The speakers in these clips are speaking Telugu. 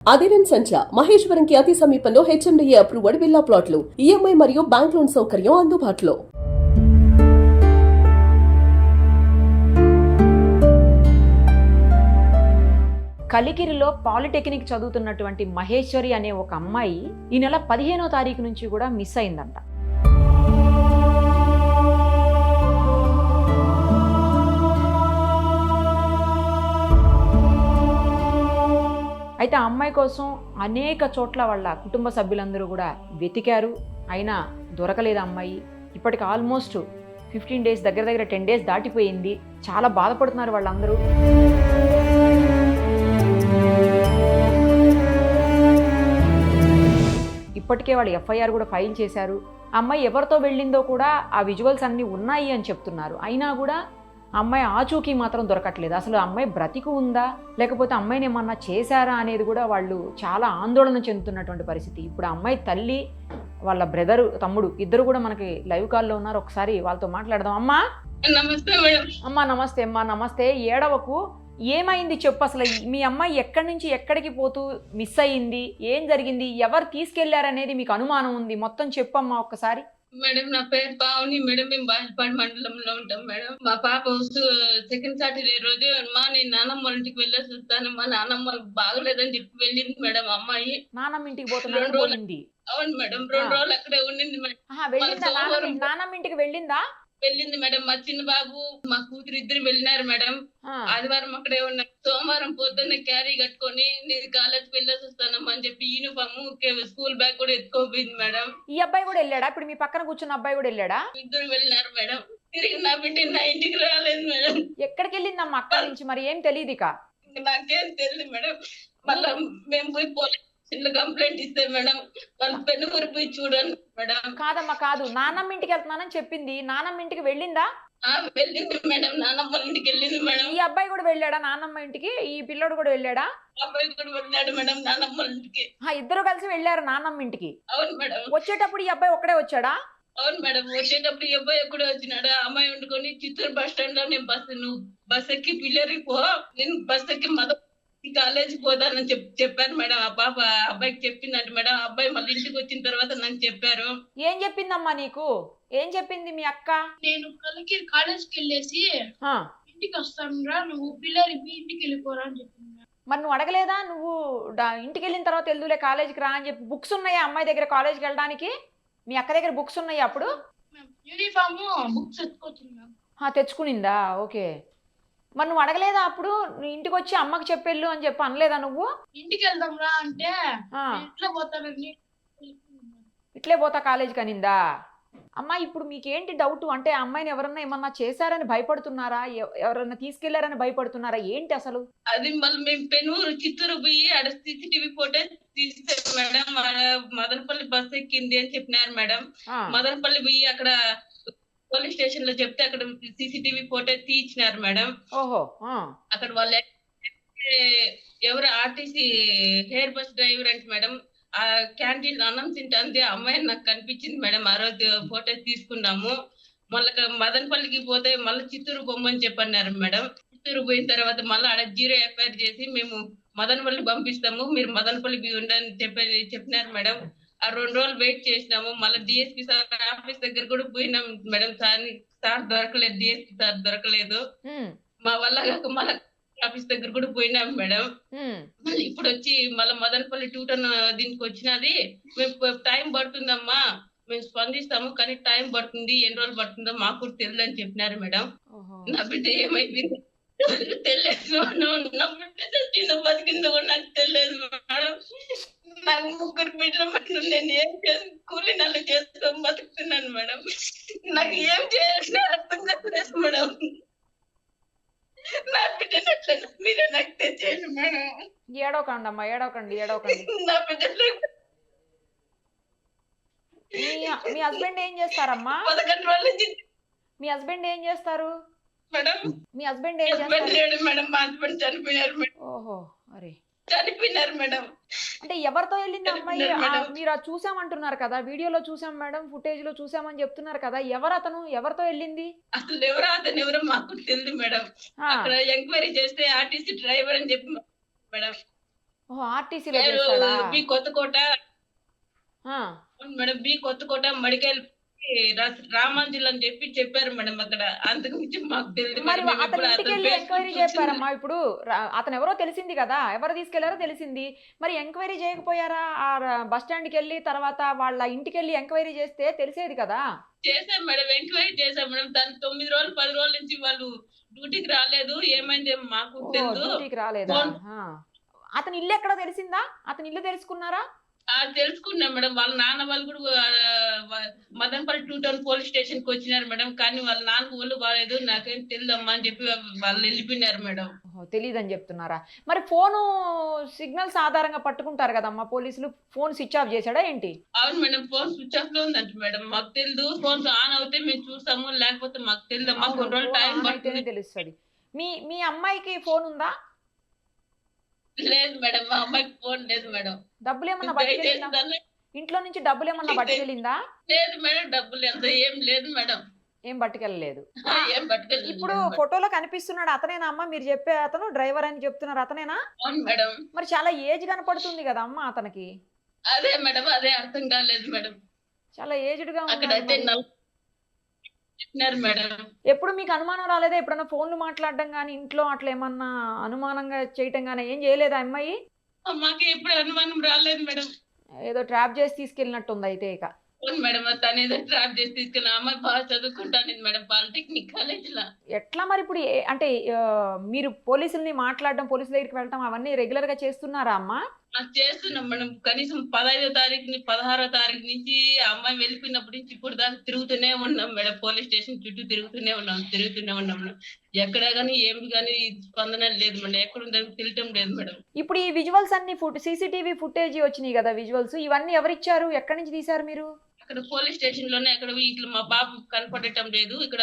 అదిరన్ సంచ మహేశ్వరంకి అతి సమీపంలో హెచ్ఎండిఏ అప్రూవ్డ్ విల్లా ప్లాట్లు ఈఎంఐ మరియు బ్యాంక్ లోన్ సౌకర్యం అందుబాటులో. కలికిరిలో పాలిటెక్నిక్ చదువుతున్నటువంటి మహేశ్వరి అనే ఒక అమ్మాయి ఈ నెల 15వ తారీఖు నుంచి కూడా మిస్ అయిందంట. అయితే ఆ అమ్మాయి కోసం అనేక చోట్ల వాళ్ళ కుటుంబ సభ్యులందరూ కూడా వెతికారు, అయినా దొరకలేదు అమ్మాయి. ఇప్పటికి ఆల్మోస్ట్ 15 డేస్, దగ్గర 10 డేస్ దాటిపోయింది. చాలా బాధపడుతున్నారు వాళ్ళందరూ. ఇప్పటికే వాళ్ళు ఎఫ్ఐఆర్ కూడా ఫైల్ చేశారు. ఆ అమ్మాయి ఎవరితో వెళ్ళిందో కూడా ఆ విజువల్స్ అన్నీ ఉన్నాయి అని చెప్తున్నారు. అయినా కూడా అమ్మాయి ఆచూకీ మాత్రం దొరకట్లేదు. అసలు అమ్మాయి బ్రతికు ఉందా లేకపోతే అమ్మాయిని ఏమన్నా చేశారా అనేది కూడా వాళ్ళు చాలా ఆందోళన చెందుతున్నటువంటి పరిస్థితి. ఇప్పుడు ఆ అమ్మాయి తల్లి, వాళ్ళ బ్రదరు, తమ్ముడు ఇద్దరు కూడా మనకి లైవ్ కాల్లో ఉన్నారు. ఒకసారి వాళ్ళతో మాట్లాడదాం. అమ్మా నమస్తే మేడం. అమ్మా నమస్తే. అమ్మా నమస్తే. ఏడవకు, ఏమైంది చెప్పు. అసలు మీ అమ్మాయి ఎక్కడి నుంచి ఎక్కడికి పోతూ మిస్ అయ్యింది, ఏం జరిగింది, ఎవరు తీసుకెళ్లారనేది మీకు అనుమానం ఉంది, మొత్తం చెప్పమ్మా ఒక్కసారి. మేడం నా పేరు పావని మేడం. మేము బాజ్పాడు మండలంలో ఉంటాం మేడం. మా పాప సెకండ్ సాటర్డే రోజు నేను నానమ్మ వాళ్ళ ఇంటికి వెళ్ళేసి వస్తాను, మా నానమ్మ బాగలేదని చెప్పి వెళ్ళింది మేడం. అమ్మాయి నానమ్మ ఇంటికి పోతుంది. అవును మేడం, 2 రోజులు అక్కడే ఉండింది మేడం. నానమ్మ ఇంటికి వెళ్ళిందా? వెళ్ళింది మేడం. మా చిన్న బాబు, మా కూతురు ఇద్దరు వెళ్ళినారు మేడం. ఆదివారం అక్కడే ఉన్నారు. సోమవారం పొద్దున్న క్యారీ కట్టుకొని నేను కాలేజ్కి వెళ్ళేసి వస్తానమ్మా అని చెప్పి యూనిఫామ్, స్కూల్ బ్యాగ్ కూడా ఎత్తుకోపోయింది మేడం. ఈ అబ్బాయి కూడా వెళ్ళాడా? ఇప్పుడు మీ పక్కన కూర్చున్న అబ్బాయి కూడా వెళ్ళాడా? ఇద్దరు వెళ్ళినారు మేడం. తిరిగి నా బిడ్డ నా ఇంటికి రాలేదు మేడం. ఎక్కడికి వెళ్ళిందమ్మా అక్కడి నుంచి? మరి ఏం తెలియదు. నాకేం తెలియదు మేడం. మళ్ళా మేము పోయి పోలీస్ కంప్లైంట్ ఇస్తే మేడం వాళ్ళు పెన్నుకూరు పోయి చూడండి మేడం. కాదమ్మా కాదు, నానమ్మ ఇంటికి వెళ్తున్నానని చెప్పింది. నానమ్మ ఇంటికి వెళ్ళిందా? వెళ్ళింది మేడం, నానమ్మ ఇంటికి వెళ్ళింది మేడం. ఈ అబ్బాయి కూడా వెళ్ళాడా నానమ్మ ఇంటికి? ఈ పిల్లోడు కూడా వెళ్ళాడా? అబ్బాయి కూడా వెళ్ళాడు మేడం నానమ్మ ఇంటికి. ఇద్దరు కలిసి వెళ్ళారు నానమ్మ ఇంటికి. అవును మేడం. వచ్చేటప్పుడు ఈ అబ్బాయి ఒక్కడే వచ్చాడా? అవును మేడం. వచ్చేటప్పుడు ఈ అబ్బాయి ఎక్కడే వచ్చినాడు. అమ్మాయి వండుకొని చిత్తూరు బస్ స్టాండ్ లో నేను నువ్వు బస్ ఎక్కి పిల్లరి పో, నేను బస్ ఎక్కి కాలేజీ పోతానని చెప్పారు మేడం. ఆ పాప అబ్బాయికి చెప్పిందంట మేడం. అబ్బాయి మళ్ళీ ఇంటికి వచ్చిన తర్వాత నాకు చెప్పారు. ఏం చెప్పిందమ్మా నీకు? ఏం చెప్పింది మీ అక్క? నేను కలికిరి కాలేజ్కి వెళ్ళేసి ఇంటికి వస్తాను రా, నువ్వు పిల్లలు ఇంటికి వెళ్ళిపోరా అని చెప్పింది. మరి నువ్వు అడగలేదా? నువ్వు ఇంటికి వెళ్ళిన తర్వాత వెళ్దులే కాలేజీకి రా అని చెప్పి. బుక్స్ ఉన్నాయా అమ్మాయి దగ్గర కాలేజ్కి వెళ్ళడానికి? మీ అక్క దగ్గర బుక్స్ ఉన్నాయా అప్పుడు? యూనిఫామ్, బుక్స్ ఎత్తుకొచ్చింది. తెచ్చుకునిందా? ఓకే. మరి నువ్వు అడగలేదా అప్పుడు? నువ్వు ఇంటికి వచ్చి అమ్మకి చెప్పెళ్ళు అని చెప్పి అనలేదా నువ్వు? ఇంటికి వెళ్దాం రా అంటే ఇట్లా పోతానండి, ఇట్లే పోతా కాలేజీకి అనిందా? అమ్మా ఇప్పుడు మీకేంటి డౌట్? అంటే అమ్మాయిని ఎవరన్నా ఏమన్నా చేశారని భయపడుతున్నారా, ఎవరన్నా తీసుకెళ్లారని భయపడుతున్నారా, ఏంటి అసలు? అది మళ్ళీ మేము పెనూరు చిత్తూరు పోయి ఆడ CCTV ఫోటేజ్ తీస్తే మేడం మదనపల్లి బస్ ఎక్కింది అని చెప్పినారు మేడం. మదనపల్లి పోయి అక్కడ పోలీస్ స్టేషన్ లో చెప్తే అక్కడ CCTV ఫోటేజ్ తీయించినారు మేడం. ఓహో. అక్కడ వాళ్ళు ఎవరు ఆర్టీసీ హెయిర్ బస్ డ్రైవర్ అంటే మేడం, ఆ క్యాంటీన్ అన్నం తింటే అమ్మాయి నాకు కనిపించింది మేడం. ఆ రోజు ఫోటోస్ తీసుకున్నాము. మళ్ళీ మదనపల్లికి పోతే మళ్ళీ చిత్తూరు బొమ్మని చెప్పన్నారు మేడం. చిత్తూరు పోయిన తర్వాత మళ్ళీ ఆడ 0 FIR చేసి మేము మదనపల్లి పంపిస్తాము, మీరు మదనపల్లికి ఉండని చెప్పినారు మేడం. ఆ 2 రోజులు వెయిట్ చేసినాము. మళ్ళీ DSP సార్ ఆఫీస్ దగ్గర కూడా పోయినాం మేడం. సార్ దొరకలేదు, DSP సార్ దొరకలేదు. మా వల్ల కాక మళ్ళీ ఆఫీస్ దగ్గర కూడా పోయినాం మేడం. మళ్ళీ ఇప్పుడు వచ్చి మళ్ళీ మదనపల్లి 2 టౌన్ దీనికి వచ్చినది. మేము టైం పడుతుందమ్మా, మేము స్పందిస్తాము కానీ టైం పడుతుంది, ఎన్ని రోజులు పడుతుందో మాకు కూడా తెలియదు అని చెప్పినారు మేడం. నా బిడ్డ ఏమైంది తెలియదు. నా బిడ్డ చిన్న బతికిందో కూడా నాకు తెలియదు మేడం. నాకు 3 బిడ్డల మేడం. నేను ఏం చేసి కూలి నెలలు చేసుకొని బతుకుతున్నాను మేడం. నాకు ఏం చేయాలని అర్థం కాలేదు మేడం. నా బిడ్డను ఎట్లా మీరే నాకు తెచ్చేయండి మేడం. ఏడవకండి అమ్మా, ఏడవకండి. నా బిడ్డలు మీ హస్బెండ్ ఏం చేస్తారమ్మా? 11 రోజుల నుంచి మీ హస్బెండ్ ఏం చేస్తారు మేడం? మీ హస్బెండ్ ఏం చేస్తారు? లేడు మేడం, మా హస్బెండ్ చనిపోయినారు మేడం. ఓహో, అరే చనిపోయినారు మేడం. అంటే ఎవరితో వెళ్ళింది అమ్మాయి? మీరు అది చూసామంటున్నారు కదా, వీడియోలో చూసాం మేడం, ఫుటేజ్ లో చూసామని చెప్తున్నారు కదా, ఎవరు అతను? ఎవరితో వెళ్ళింది? అసలు అతను ఎవరో మాకు తెలియదు మేడం. అక్కడ ఎంక్వైరీ చేస్తే ఆర్టీసీ డ్రైవర్ అని చెప్పి మేడం. ఓహో, ఆర్టీసీలో చేస్తాడా? బి కొత్తకోట ఆ, అవును మేడం, బి కొత్తకోట మడికేల్ రామాంజులు అని చెప్పారు మేడం అక్కడ. అంతకు మించి మాకు తెలియదు మరి మేడం. మేము అతని ఎప్పుడు ఇంటికి అతను వెళ్ళి ఫేస్బుక్ ఎంక్వైరీ చేస్తారమ్మా. ఇప్పుడు అతను ఎవరో తెలిసింది కదా, ఎవరు తీసుకెళ్లారో తెలిసింది. మరి ఎంక్వైరీ చేయకపోయారా? ఆ బస్ స్టాండ్కి వెళ్ళి తర్వాత వాళ్ళ ఇంటికి వెళ్ళి ఎంక్వైరీ చేస్తే తెలిసేది కదా. చేశాం మేడం, ఎంక్వైరీ చేశాం మేడం. తను 9 రోజులు 10 రోజుల నుంచి వాళ్ళు డ్యూటీకి రాలేదు. ఏమైంది మాకు ఓ, తెలియదు. డ్యూటీకి రాలేదా? ఫోన్ ఆ. అతని ఇల్లు ఎక్కడ తెలిసిందా? అతని ఇల్లు తెలుసుకున్నారా? తెలుసుకున్నాం మేడం. వాళ్ళ నాన్న వాళ్ళు కూడా మదనపల్లి 2 టౌన్ పోలీస్ స్టేషన్ కి వచ్చినారు మేడం. కానీ వాళ్ళ నాన్న ఒళ్ళు బాగాలేదు, నాకేం తెలియదమ్మా అని చెప్పి వాళ్ళు వెళ్ళిపోయినారు మేడం. ఓహో, తెలీదని చెప్తున్నారా? మరి ఫోను సిగ్నల్స్ ఆధారంగా పట్టుకుంటారు కదమ్మా పోలీసులు. ఫోన్ స్విచ్ ఆఫ్ చేశాడా ఏంటి? అవును మేడం, ఫోన్ స్విచ్ ఆఫ్ లో ఉందంట మేడం. మాకు తెలియదు. ఫోన్స్ ఆన్ అవుతే మేము చూస్తాము, లేకపోతే మాకు తెలియదమ్మా. అవును, కొన్ని రోజులు ఫోన్ టైం ఆన్ అయితేనే పడుతుంది. తెలుస్తుంది. మీ మీ అమ్మాయికి ఫోన్ ఉందా? లేదు మేడం, మా అమ్మాయికి ఫోన్ లేదు మేడం. డబ్బులు ఏమన్నా దయచేసి పట్టుకెళ్ళిందా? దాన్ని ఇంట్లో నుంచి డబ్బులు ఏమన్నా పట్టుకెళ్ళిందా? లేదు మేడం, డబ్బులు ఎంత ఏం లేదు మేడం. ఏం పట్టుకెళ్ళలేదు. ఏం పట్టుకెళ్ళలేదు ఇప్పుడు మేడం. ఫోటోలో కనిపిస్తున్నాడు అతనేనా అమ్మా? మీరు చెప్పే అతను డ్రైవర్ అని చెప్తున్నారు, అతనేనా? అవును మేడం, మరి చాలా ఏజ్ కనపడుతుంది కదా అమ్మా అతనికి. అదే మేడం, అదే అర్థం కాలేదు మేడం. చాలా ఏజ్డ్ గా ఉన్నాడు అక్కడైతే మరి. చెప్పినారు మేడం. ఎప్పుడు మీకు అనుమానం రాలేదా? ఎప్పుడన్నా ఫోన్లు మాట్లాడడం కానీ ఇంట్లో అట్లా ఏమన్నా అనుమానంగా చేయటం కానీ ఏం చేయలేదా అమ్మాయి? మాకు ఎప్పుడు అనుమానం రాలేదు మేడం. ఏదో ట్రాప్ చేసి తీసుకెళ్ళినట్టుంది అయితే ఇక. అవును మేడం, తను ఏదో ట్రాప్ చేసి తీసుకెళ్ళి అమ్మాయి బాగా చదువుకుంటాను మేడం పాలిటెక్నిక్ కాలేజ్ లో. ఎట్లా మరి ఇప్పుడు అంటే మీరు పోలీసుల్ని మాట్లాడడం, పోలీసుల దగ్గరికి వెళ్ళటం అవన్నీ రెగ్యులర్ గా చేస్తున్నారా అమ్మా? చేస్తున్నాం మేడం. కనీసం 15వ తారీఖు 16వ తారీఖు నుంచి ఆ అమ్మాయి వెళ్ళిపోయినప్పటి నుంచి ఇప్పుడు దాకా తిరుగుతూనే ఉన్నాం మేడం. పోలీస్ స్టేషన్ చుట్టూ తిరుగుతూనే ఉన్నాం మేడం. ఎక్కడ గానీ ఏమి గానీ స్పందన లేదు మేడం. ఎక్కడ ఉందో తెలియటం లేదు మేడం. ఇప్పుడు ఈ విజువల్స్ అన్ని సీసీటీవీ ఫుటేజ్ వచ్చినాయి కదా విజువల్స్, ఇవన్నీ ఎవరిచ్చారు? ఎక్కడి నుంచి తీశారు మీరు? అక్కడ పోలీస్ స్టేషన్ లోనే అక్కడ ఇట్లా మా బాబు కనపడటం లేదు. ఇక్కడ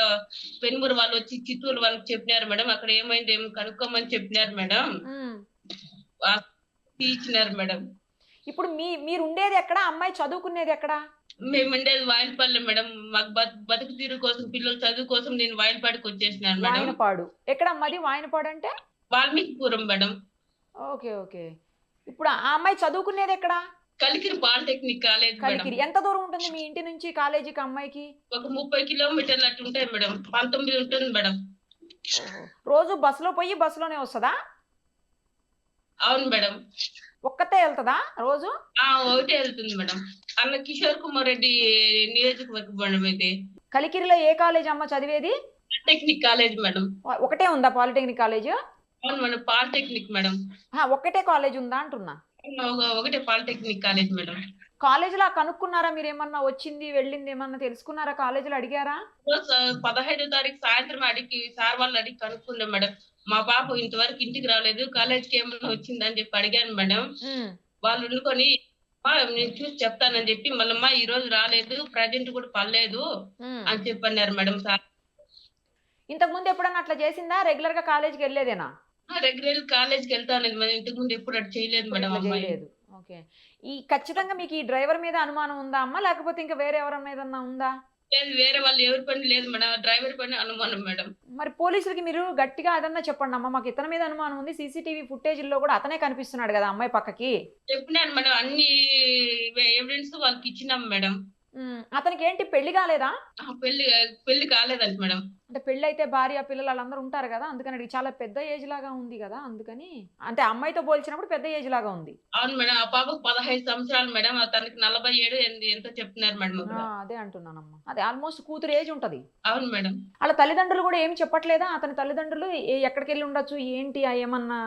పెనుమూరు వాళ్ళు వచ్చి చిత్తూరు వాళ్ళకి చెప్పినారు మేడం. అక్కడ ఏమైంది ఏమి కనుక్కోమని చెప్పినారు మేడం. ఇచ్చినారు మేడం. ఇప్పుడు మీరు ఉండేది ఎక్కడ? అమ్మాయి చదువుకునేది ఎక్కడ? మేము ఉండేది వాయిల్పల్లి మేడం. మాకు బతుకు తీరు కోసం, పిల్లల చదువు కోసం నేను వాయిల్పాడికి వచ్చేసినాను మేడం. వాయనపాడు ఎక్కడ అమ్మది? వాయనపాడు అంటే వాల్మీకిపురం మేడం. Okay okay. ఇప్పుడు ఆ అమ్మాయి చదువుకునేది ఎక్కడ? Kalikiri polytechnic college madam. Kalikiri. ఎంత దూరం ఉంటుంది మీ ఇంటి నుంచి కాలేజీకి అమ్మాయికి? ఒక 30 కిలోమీటర్లు అట్టు ఉంటాయి మేడం. 19 ఉంటుంది మేడం. రోజు బస్సులో పోయి బస్సులోనే వస్తుందా? అవును మేడం. ఒక్కతే వెళ్తుందా రోజు? ఒకటే వెళ్తుంది మేడం. అన్న కిషోర్ కుమార్ రెడ్డి నియోజకవర్గం మేడం. అయితే కలికిరిలో ఏ కాలేజ్ అమ్మ చదివేది? Polytechnic college madam. ఒకటే ఉందా పాలిటెక్నిక్ కాలేజ్? అవును మేడం, పాలిటెక్నిక్ మేడం. ఒక్కటే కాలేజ్ ఉందా అంటున్నా. ఒకటే పాలిటెక్నిక్ కాలేజ్ మేడం. కాలేజీలో కనుక్కున్నారా మీరు? ఏమన్నా వచ్చింది వెళ్ళింది ఏమన్నా తెలుసుకున్నారా? కాలేజీలో అడిగారా? 15వ తారీఖు సాయంత్రం అడిగి సార్ వాళ్ళు అడిగి కనుక్కున్నాం మేడం. మా పాప ఇంతవరకు ఇంటికి రాలేదు, కాలేజ్కి ఏమన్నా వచ్చిందని చెప్పి అడిగాను మేడం. వాళ్ళు ఉండుకొని నేను చూసి చెప్తానని చెప్పి మళ్ళమ్మా ఈ రోజు రాలేదు, ప్రజెంట్ కూడా పర్లేదు అని చెప్పన్నారు మేడం. సార్ ఇంతకు ముందు ఎప్పుడన్నా అట్లా చేసిందా? రెగ్యులర్ గా కాలేజీకి వెళ్ళేదేనా? రెగ్యులర్ కాలేజ్కి వెళ్తాను మేడం. ఇంతకు ముందు ఎప్పుడు అటు చేయలేదు మేడం. చేయలేదు. ఓకే. ఈ ఖచ్చితంగా మీకు ఈ డ్రైవర్ మీద అనుమానం ఉందా అమ్మా, లేకపోతే ఇంకా వేరే ఎవరి మీద ఉందా? లేదు, వేరే వాళ్ళు ఎవరి పని లేదు మేడం. డ్రైవర్ పని అనుమానం మేడం. మరి పోలీసులకి మీరు గట్టిగా అదన్నా చెప్పండి అమ్మా, మాకు ఇతని మీద అనుమానం ఉంది, సీసీటీవీ ఫుటేజ్ లో కూడా అతనే కనిపిస్తున్నాడు కదా అమ్మాయి పక్కకి. చెప్పినాను మేడం, అన్ని ఎవిడెన్స్ వాళ్ళకి ఇచ్చినాం మేడం. అతనికి ఏంటి పెళ్లి కాలేదా? పెళ్లి కాలేదంట మేడం. అంటే పెళ్లి అయితే భార్య పిల్లలు వాళ్ళందరూ ఉంటారు కదా, అందుకని చాలా పెద్ద ఏజ్ లాగా ఉంది కదా, అందుకని. అంటే అమ్మాయితో పోల్చినప్పుడు పెద్ద ఏజ్ లాగా ఉంది. అవును మేడం. ఆ పాపకు 15 సంవత్సరాలు మేడం. తనకి 47 ఎంతో చెప్తున్నారు మేడం. అదే అంటున్నానమ్మా, అదే ఆల్మోస్ట్ కూతురు ఏజ్ ఉంటది. అవును మేడం. వాళ్ళ తల్లిదండ్రులు కూడా ఏం చెప్పట్లేదా? అతని తల్లిదండ్రులు ఎక్కడికి వెళ్ళి ఉండొచ్చు ఏంటి ఏమన్నా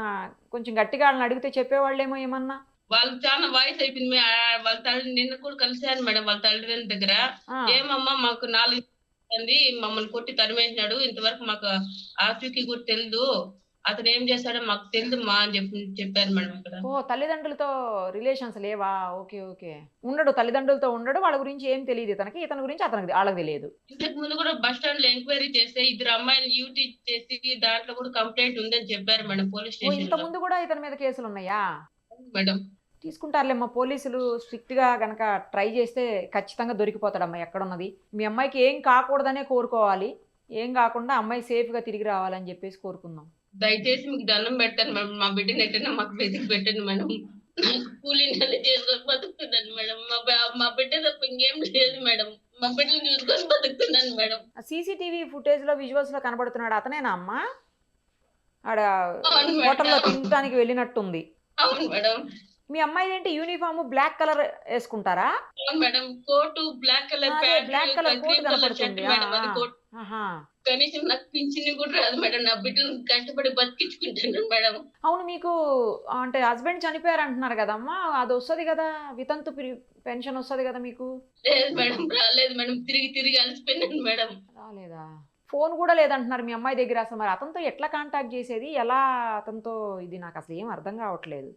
కొంచెం గట్టిగా వాళ్ళని అడిగితే చెప్పేవాళ్ళేమో ఏమన్నా. వాళ్ళకి చాలా వాయిస్ అయిపోయింది. వాళ్ళ తల్లి నిన్న కూడా కలిశాను మేడం వాళ్ళ తల్లిదండ్రుల దగ్గర. ఏమమ్మా మాకు 4 మమ్మల్ని కొట్టి తరిమేసినాడు, ఇంతవరకు మాకు ఆచూకీ కూడా తెలియదు, అతను ఏం చేశాడో మాకు తెలియదు మా అని చెప్పారు మేడం ఇక్కడ. ఓ, తల్లిదండ్రులతో రిలేషన్స్ లేవా? Okay okay. ఉండడు, తల్లిదండ్రులతో ఉండడు, వాళ్ళ గురించి ఏం తెలియదు ఇతనికి, ఇతని గురించి అతనికి వాళ్ళకి తెలియదు. ఇంతకు ముందు కూడా బస్ స్టాండ్ లో ఎంక్వైరీ చేస్తే 2 అమ్మాయిలు యూటీ చేసి దాంట్లో కూడా కంప్లైంట్ ఉందని చెప్పారు మేడం పోలీస్ స్టేషన్. ఇంత ముందు కూడా ఇతని మీద కేసులు ఉన్నాయా మేడం? తీసుకుంటారులేమ్మా పోలీసులు, స్ట్రిక్ట్ గా గనక ట్రై చేస్తే ఖచ్చితంగా దొరికిపోతాడమ్మా ఎక్కడున్నది. మీ అమ్మాయికి ఏం కాకూడదనే కోరుకోవాలి, ఏం కాకుండా అమ్మాయి సేఫ్ గా తిరిగి రావాలని చెప్పేసి కోరుకుందాం. దయచేసి మీకు దండం పెడతాను మేడం, మా బిడ్డని ఎట్టైనా మాకు వెతికి పెట్టండి మేడం. నాకు కూలీ నెల చేసుకొని బతుకుతున్నాను మేడం. మా బిడ్డ తప్ప ఇంకేం లేదు మేడం. మా బిడ్డను చూసుకొని బతుకుతున్నాను మేడం. సీసీటీవీ ఫుటేజ్లో విజువల్స్లో కనబడుతున్నాడు అతనేనా అమ్మా? ఆడ అవును హోటల్లో మేడం. తినడానికి వెళ్ళినట్టుంది. అవును మేడం. మీ అమ్మాయి ఏంటి యూనిఫామ్ బ్లాక్ కలర్ వేసుకుంటారా? అవును మేడం. కోటు బ్లాక్ కలర్ అదే pant, black colour coat cream colour shirt కనపడుతుంది. మేడం. అది కోట్. ఆహా. కనీసం నాకు పింఛన్ కూడా రాదు మేడం. నా బిడ్డను కష్టపడి బతికించుకుంటాను మేడం. అవును, మీకు అంటే హస్బెండ్ చనిపోయారు అంటున్నారు కదమ్మా, అది వస్తుంది కదా, వితంతు పెన్షన్ వస్తుంది కదా మీకు? లేదు మేడం, రాలేదు మేడం. తిరిగి అలసిపోయినాను మేడం. రాలేదా? ఫోన్ కూడా లేదంటున్నారు మీ అమ్మాయి దగ్గర. అసలు మరి అతనితో ఎట్లా కాంటాక్ట్ చేసేది, ఎలా అతనితో, ఇది నాకు అసలు ఏం అర్థం కావట్లేదు.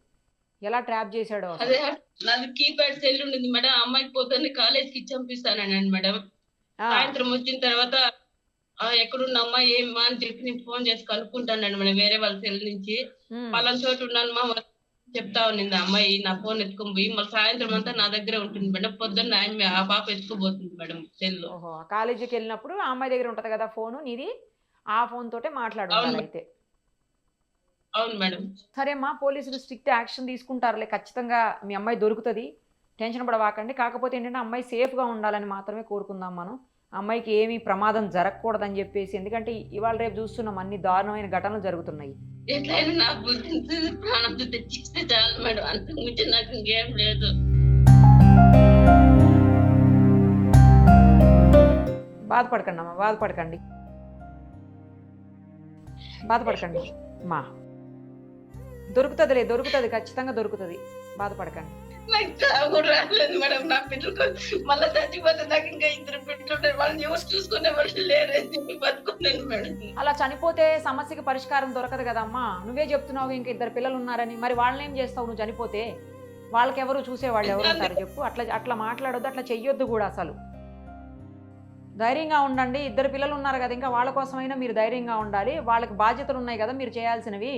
ఎలా ట్రాప్ చేశాడో అసలు. అదే నాది కీప్యాడ్ సెల్ ఉండింది మేడం. ఆ అమ్మాయికి పొద్దున్నే కాలేజ్కి ఇచ్చి పంపిస్తానండి మేడం. సాయంత్రం వచ్చిన తర్వాత ఎక్కడున్న అమ్మాయి ఏమ్మా అని చెప్పి నేను ఫోన్ చేసి కనుక్కుంటానండి మేడం, వేరే వాళ్ళ సెల్ నుంచి. పలానా చోటు ఉన్నాను మా చెప్తా ఉన్నింది ఆ అమ్మాయి. నా ఫోన్ ఎత్తుకొని పోయి మళ్ళీ సాయంత్రం అంతా నా దగ్గరే ఉంటుంది మేడం. పొద్దున్న ఆ పాప ఎత్తుకోబోతుంది మేడం సెల్. ఓహో, కాలేజీకి వెళ్ళినప్పుడు ఆ అమ్మాయి దగ్గర ఉంటది కదా ఫోను నీది, ఆ ఫోన్ తోటే మాట్లాడుకోవాలి అయితే. అవును మేడం. సరేమ్మా, పోలీసులు స్ట్రిక్ట్ యాక్షన్ తీసుకుంటారులే, ఖచ్చితంగా మీ అమ్మాయి దొరుకుతుంది, టెన్షన్ పడవాకండి. కాకపోతే ఏంటంటే అమ్మాయి సేఫ్గా ఉండాలని మాత్రమే కోరుకుందాం మనం. అమ్మాయికి ఏమీ ప్రమాదం జరగకూడదని చెప్పేసి, ఎందుకంటే ఇవాళ రేపు చూస్తున్నాం అన్ని దారుణమైన ఘటనలు జరుగుతున్నాయి. ఎట్లయినా నా బుద్ధి ప్రాణంతో తెచ్చిస్తే చాలు మేడం, అంతకు మించి నాకు ఇంకేం లేదు. బాధపడకండి అమ్మా, బాధపడకండి మా, దొరుకుతుంది, ఖచ్చితంగా దొరుకుతుంది, బాధపడకండి. నాకు చావు రాలేదు మేడం. నా పిల్లలు మళ్ళీ చచ్చిపోతే నాకు ఇంకా 2 పిల్లలు, వాళ్ళని ఎవరు చూసుకునే వాళ్ళు లేరని చెప్పి బతుకున్నాను మేడం. అలా చనిపోతే సమస్యకి పరిష్కారం దొరకదు కదమ్మా. నువ్వే చెప్తున్నావు ఇంకా 2 పిల్లలు ఉన్నారని, మరి వాళ్ళని ఏం చేస్తావు నువ్వు చనిపోతే? వాళ్ళకెవరు చూసేవాళ్ళు ఎవరు ఉంటారు చెప్పు? అట్లా మాట్లాడొద్దు, అట్లా చెయ్యొద్దు కూడా. అసలు ధైర్యంగా ఉండండి. 2 పిల్లలు ఉన్నారు కదా, ఇంకా వాళ్ళ కోసమైనా మీరు ధైర్యంగా ఉండాలి. వాళ్ళకి బాధ్యతలు ఉన్నాయి కదా మీరు చేయాల్సినవి,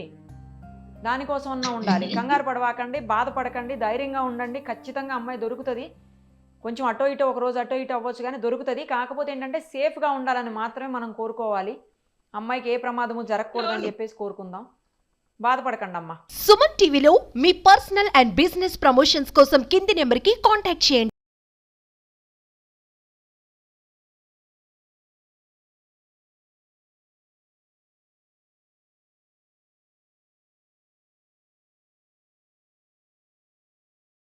దానికోసమన్నా ఉండాలి. కంగారు పడవాకండి, బాధపడకండి, ధైర్యంగా ఉండండి. ఖచ్చితంగా అమ్మాయి దొరుకుతుంది. కొంచెం అటో ఇటో ఒక రోజు అటో ఇటో అవ్వచ్చు కానీ దొరుకుతుంది. కాకపోతే ఏంటంటే సేఫ్గా ఉండాలని మాత్రమే మనం కోరుకోవాలి. అమ్మాయికి ఏ ప్రమాదము జరగకూడదని చెప్పేసి కోరుకుందాం. బాధపడకండి అమ్మా. సుమన్ టీవీలో మీ పర్సనల్ అండ్ బిజినెస్ ప్రమోషన్స్ కోసం కింది నెంబర్కి కాంటాక్ట్ చేయండి.